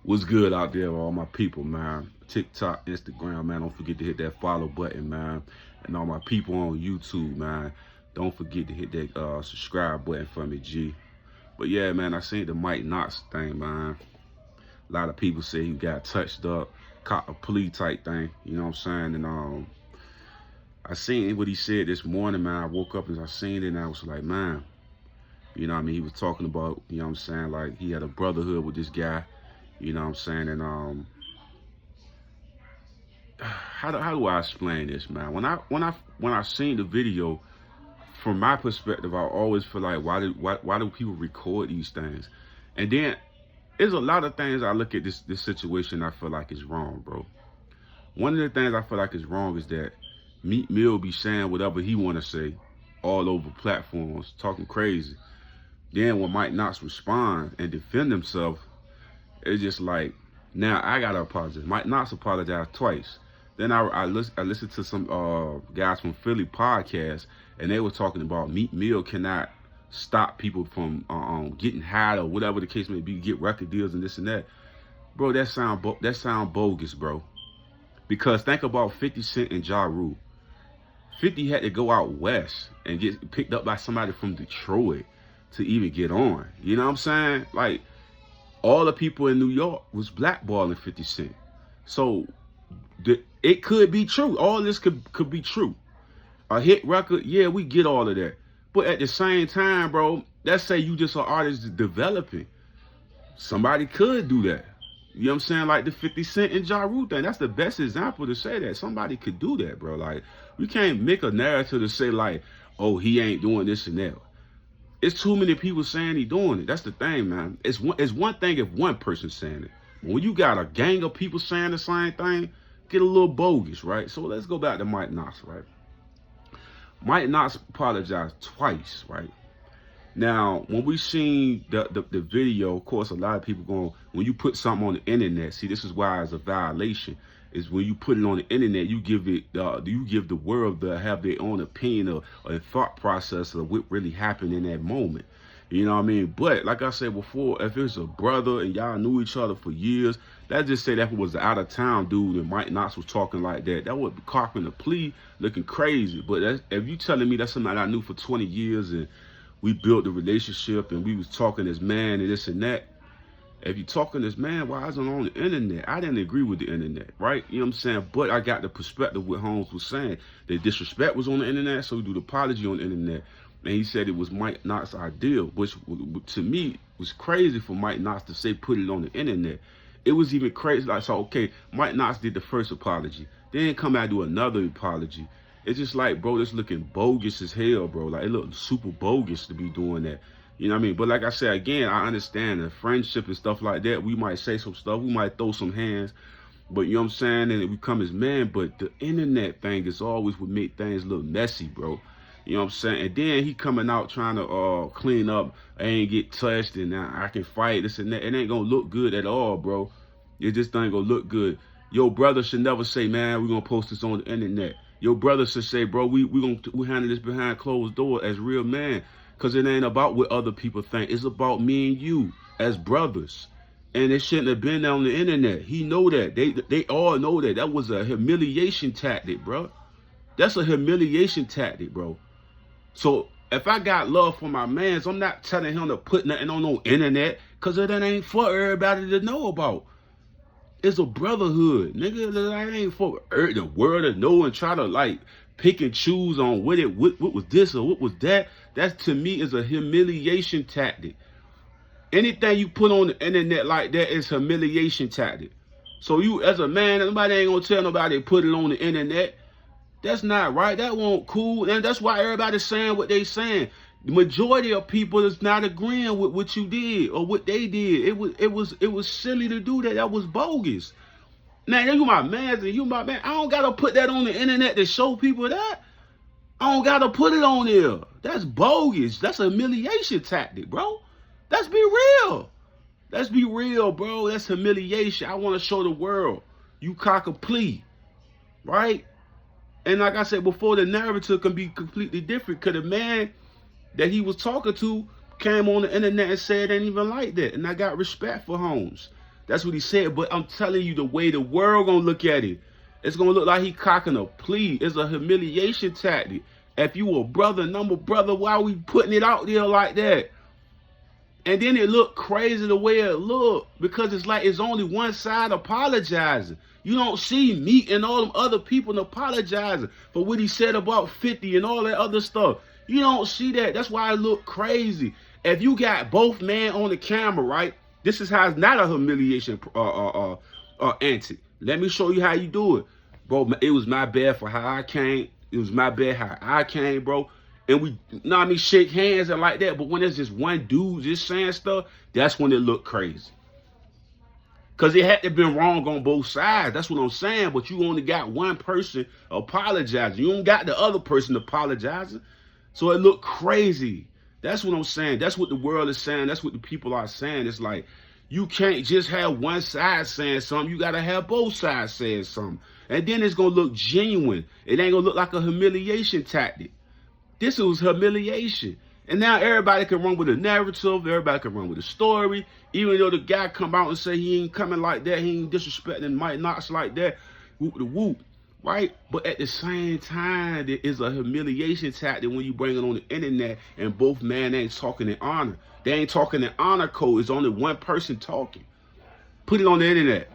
What's good out there, all my people, man? TikTok, Instagram, man. Don't forget to hit that follow button, man. And all my people on YouTube, man. Don't forget to hit that subscribe button for me, G. But yeah, man, I seen the Mike Knox thing, man. A lot of people say he got touched up, caught a plea type thing. You know what I'm saying? And I seen what he said this morning, man. I woke up and I seen it, and I was like, man. You know what I mean? He was talking about, you know what I'm saying, like he had a brotherhood with this guy. You know what I'm saying? And how do I explain this, man? When I seen the video, from my perspective, I always feel like why do people record these things? And then there's a lot of things I look at this situation I feel like is wrong, bro. One of the things I feel like is wrong is that Meek Mill be saying whatever he wanna say all over platforms, talking crazy. Then when Mike Knox respond and defend himself, it's just like, now I gotta apologize. Mike Knox apologized twice. Then I listened to some guys from Philly podcast, and they were talking about Meek Mill cannot stop people from getting hired or whatever the case may be, get record deals and this and that. Bro, that sound bogus, bro. Because think about 50 Cent and Ja Rule. 50 had to go out west and get picked up by somebody from Detroit to even get on. You know what I'm saying? Like, all the people in New York was blackballing 50 Cent. So it could be true. All this could be true. A hit record, yeah, we get all of that. But at the same time, bro, let's say you just an artist developing. Somebody could do that. You know what I'm saying? Like the 50 Cent and Ja Rule thing. That's the best example to say that. Somebody could do that, bro. Like, we can't make a narrative to say like, oh, he ain't doing this and that. It's too many people saying he doing it. That's the thing, man. It's one thing if one person's saying it. When you got a gang of people saying the same thing, get a little bogus, right? So let's go back to Mike Knox, right? Mike Knox apologized twice, right? Now, when we seen the video, of course, a lot of people going, when you put something on the internet, see, this is why it's a violation. Is when you put it on the internet, you give the world to have their own opinion or thought process of what really happened in that moment. You know what I mean? But like I said before, if it's a brother and y'all knew each other for years, let's just say that it was an out of town dude and Mike Knox was talking like that, that would be copping a plea, looking crazy. But if you telling me that's somebody I knew for 20 years and we built the relationship and we was talking as man and this and that. If you talking as man, why isn't it on the internet? I didn't agree with the internet, right? You know what I'm saying? But I got the perspective what Holmes was saying. The disrespect was on the internet, so we do the apology on the internet. And he said it was Mike Knox's idea, which to me was crazy for Mike Knox to say put it on the internet. It was even crazy. Like, so, okay, Mike Knox did the first apology. Then come out and do another apology. It's just like, bro, this looking bogus as hell, bro. Like, it looked super bogus to be doing that. You know what I mean? But like I said, again, I understand the friendship and stuff like that. We might say some stuff. We might throw some hands. But you know what I'm saying? And we come as men. But the internet thing is always what make things look messy, bro. You know what I'm saying? And then he coming out trying to clean up. I ain't get touched and I can fight this and that. It ain't going to look good at all, bro. It just ain't going to look good. Your brother should never say, man, we're going to post this on the internet. Your brother should say, bro, we handle this behind closed door as real man. Because it ain't about what other people think. It's about me and you as brothers. And it shouldn't have been on the internet. He know that. They all know that. That was a humiliation tactic, bro. That's a humiliation tactic, bro. So if I got love for my mans, I'm not telling him to put nothing on no internet. Because it ain't for everybody to know about. It's a brotherhood, nigga. That ain't for the world to know and try to like pick and choose on what was this or what was that. That to me is a humiliation tactic. Anything you put on the internet like that is humiliation tactic. So you as a man, nobody ain't gonna tell nobody to put it on the internet. That's not right. That won't cool. And that's why everybody's saying what they saying. The majority of people is not agreeing with what you did or what they did. It was silly to do that. That was bogus. Now you my man and you my man. I don't gotta put that on the internet to show people that. I don't gotta put it on there. That's bogus. That's a humiliation tactic, bro. Let's be real. Let's be real, bro. That's humiliation. I want to show the world you cock a plea, right? And like I said before, the narrative can be completely different. Cause the man that he was talking to came on the internet and said it ain't even like that. And I got respect for Holmes. That's what he said. But I'm telling you, the way the world gonna look at it, it's gonna look like he cocking a plea. It's a humiliation tactic. If you a brother, number brother, why are we putting it out there like that? And then it looked crazy the way it looked, because it's like it's only one side apologizing. You don't see Meek and all them other people apologizing for what he said about 50 and all that other stuff. You don't see that. That's why it looked crazy. If you got both men on the camera, right? This is how it's not a humiliation antic. Let me show you how you do it. Bro, it was my bad for how I came. It was my bad how I came, bro. And we, you know what I mean, shake hands and like that. But when there's just one dude just saying stuff, that's when it looked crazy. Because it had to have been wrong on both sides. That's what I'm saying. But you only got one person apologizing. You don't got the other person apologizing. So it looked crazy. That's what I'm saying. That's what the world is saying. That's what the people are saying. It's like, you can't just have one side saying something. You got to have both sides saying something. And then it's going to look genuine. It ain't going to look like a humiliation tactic. This was humiliation. And now everybody can run with a narrative. Everybody can run with a story. Even though the guy come out and say he ain't coming like that. He ain't disrespecting Mike Knox like that. Whoop the whoop. Right? But at the same time, there is a humiliation tactic when you bring it on the internet and both men ain't talking in honor. They ain't talking in honor code. It's only one person talking. Put it on the internet.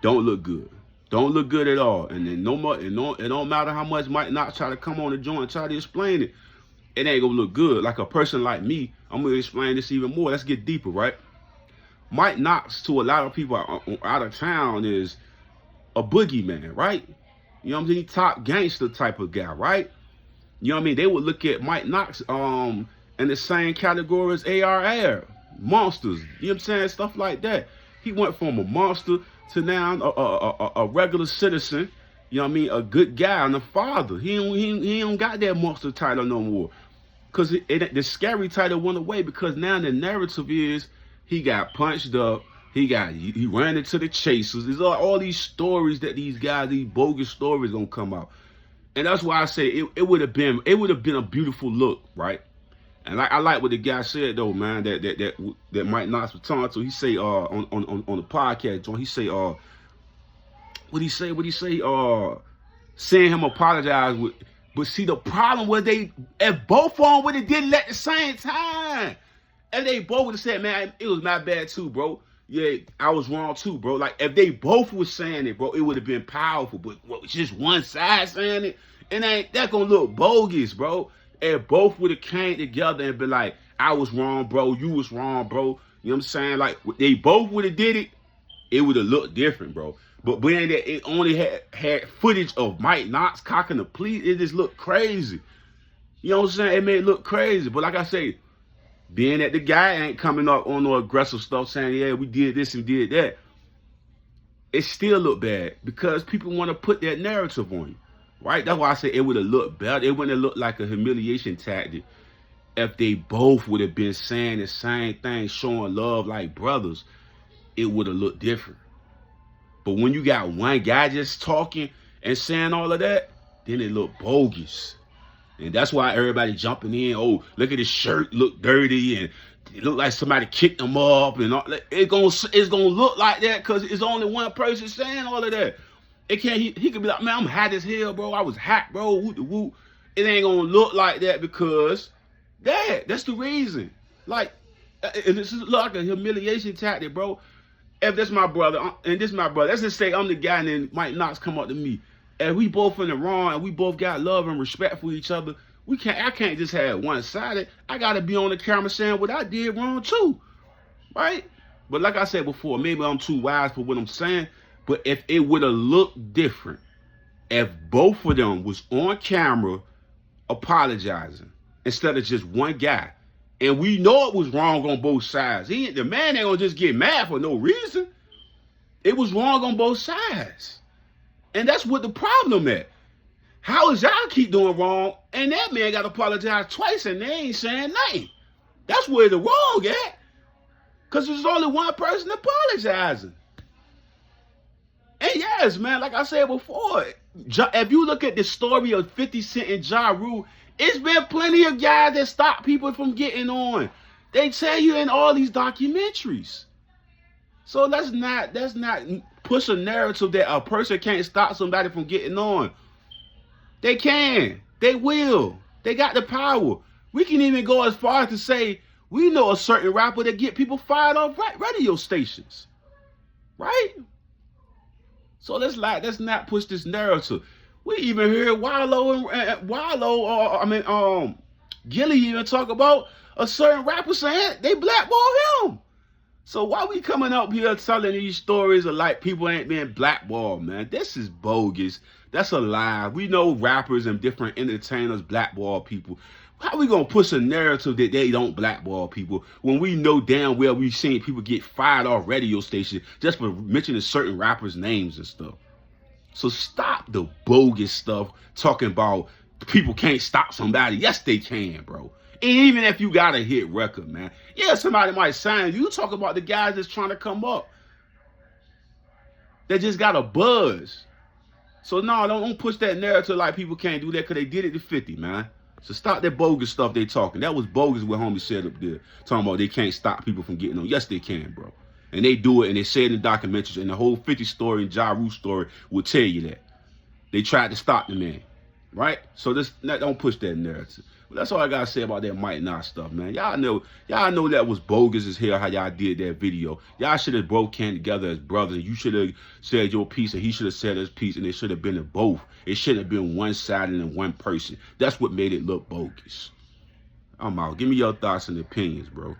Don't look good. Don't look good at all. And then no more. It don't matter how much Mike Knox try to come on the joint and try to explain it. It ain't gonna look good. Like a person like me, I'm gonna explain this even more. Let's get deeper, right? Mike Knox, to a lot of people out of town, is a boogeyman, right? You know what I'm saying? Top gangster type of guy, right? You know what I mean? They would look at Mike Knox in the same category as ARR, monsters. You know what I'm saying? Stuff like that. He went from a monster to now a regular citizen. You know what I mean? A good guy and a father. He don't got that monster title no more. Because the scary title went away, because now the narrative is he got punched up. He ran into the chasers. There's all these stories that these guys, these bogus stories gonna come out. And that's why I say it would have been a beautiful look, right? And I like what the guy said though, man, that Mike Knox was talking to. He say on the podcast, John, he say what he say? Seeing him apologize with, but see the problem was if both of them would have did it at the same time, and they both would have said, man, it was my bad too, bro. Yeah, I was wrong too, bro. Like if they both was saying it, bro, it would have been powerful. But just one side saying it, ain't that gonna look bogus, bro? If both would have came together and been like, I was wrong, bro, you was wrong, bro. You know what I'm saying? Like they both would have did it would have looked different, bro. But being that it only had footage of Mike Knox cocking the plea, it just looked crazy. You know what I'm saying? It made it look crazy. But like I say, being that the guy ain't coming up on no aggressive stuff saying, yeah, we did this and did that, it still look bad because people want to put that narrative on you, right? That's why I say it would have looked better. It wouldn't have looked like a humiliation tactic if they both would have been saying the same thing, showing love like brothers. It would have looked different. But when you got one guy just talking and saying all of that, then it look bogus. And that's why everybody jumping in. Oh, look at his shirt, look dirty, and it look like somebody kicked him up, and all. It's gonna look like that because it's only one person saying all of that. It can't. He could be like, man, I'm hot as hell, bro. I was hot, bro. Whoop the whoop. It ain't gonna look like that because that's the reason. Like, this is like a humiliation tactic, bro. If that's my brother, and this is my brother, let's just say I'm the guy, and then Mike Knox come up to me. And we both in the wrong, and we both got love and respect for each other. I can't just have one-sided. I gotta be on the camera saying what I did wrong too, right? But like I said before, maybe I'm too wise for what I'm saying. But if it would have looked different, if both of them was on camera apologizing instead of just one guy, and we know it was wrong on both sides. The man ain't gonna just get mad for no reason. It was wrong on both sides. And that's what the problem is. How is y'all keep doing wrong, and that man got to apologize twice, and they ain't saying nothing? That's where the wrong at. Because there's only one person apologizing. And yes, man, like I said before, if you look at the story of 50 Cent and Ja Rule, it's been plenty of guys that stop people from getting on. They tell you in all these documentaries. So let's not push a narrative that a person can't stop somebody from getting on. They can. They will. They got the power. We can even go as far as to say we know a certain rapper that get people fired off radio stations. Right? So let's not push this narrative. We even heard Gilly even talk about a certain rapper saying they blackball him. So why we coming up here telling these stories of like people ain't being blackballed, man? This is bogus. That's a lie. We know rappers and different entertainers blackball people. How we gonna push a narrative that they don't blackball people when we know damn well we've seen people get fired off radio stations just for mentioning certain rappers' names and stuff? So stop the bogus stuff talking about people can't stop somebody. Yes, they can, bro. And even if you got a hit record, man. Yeah, somebody might sign you. You talk about the guys that's trying to come up. They just got a buzz. So no, don't push that narrative like people can't do that because they did it to 50, man. So stop that bogus stuff they talking. That was bogus what homie said up there. Talking about they can't stop people from getting on. Yes, they can, bro. And they do it, and they say it in documentaries, and the whole 50 story and Ja Rule story will tell you that. They tried to stop the man, right? So don't push that narrative. But that's all I gotta say about that Mike Knox stuff, man. Y'all know that was bogus as hell how y'all did that video. Y'all should have both came together as brothers. You should have said your piece, and he should have said his piece, and it should have been in both. It shouldn't have been one-sided and one person. That's what made it look bogus. I'm out. Give me your thoughts and opinions, bro.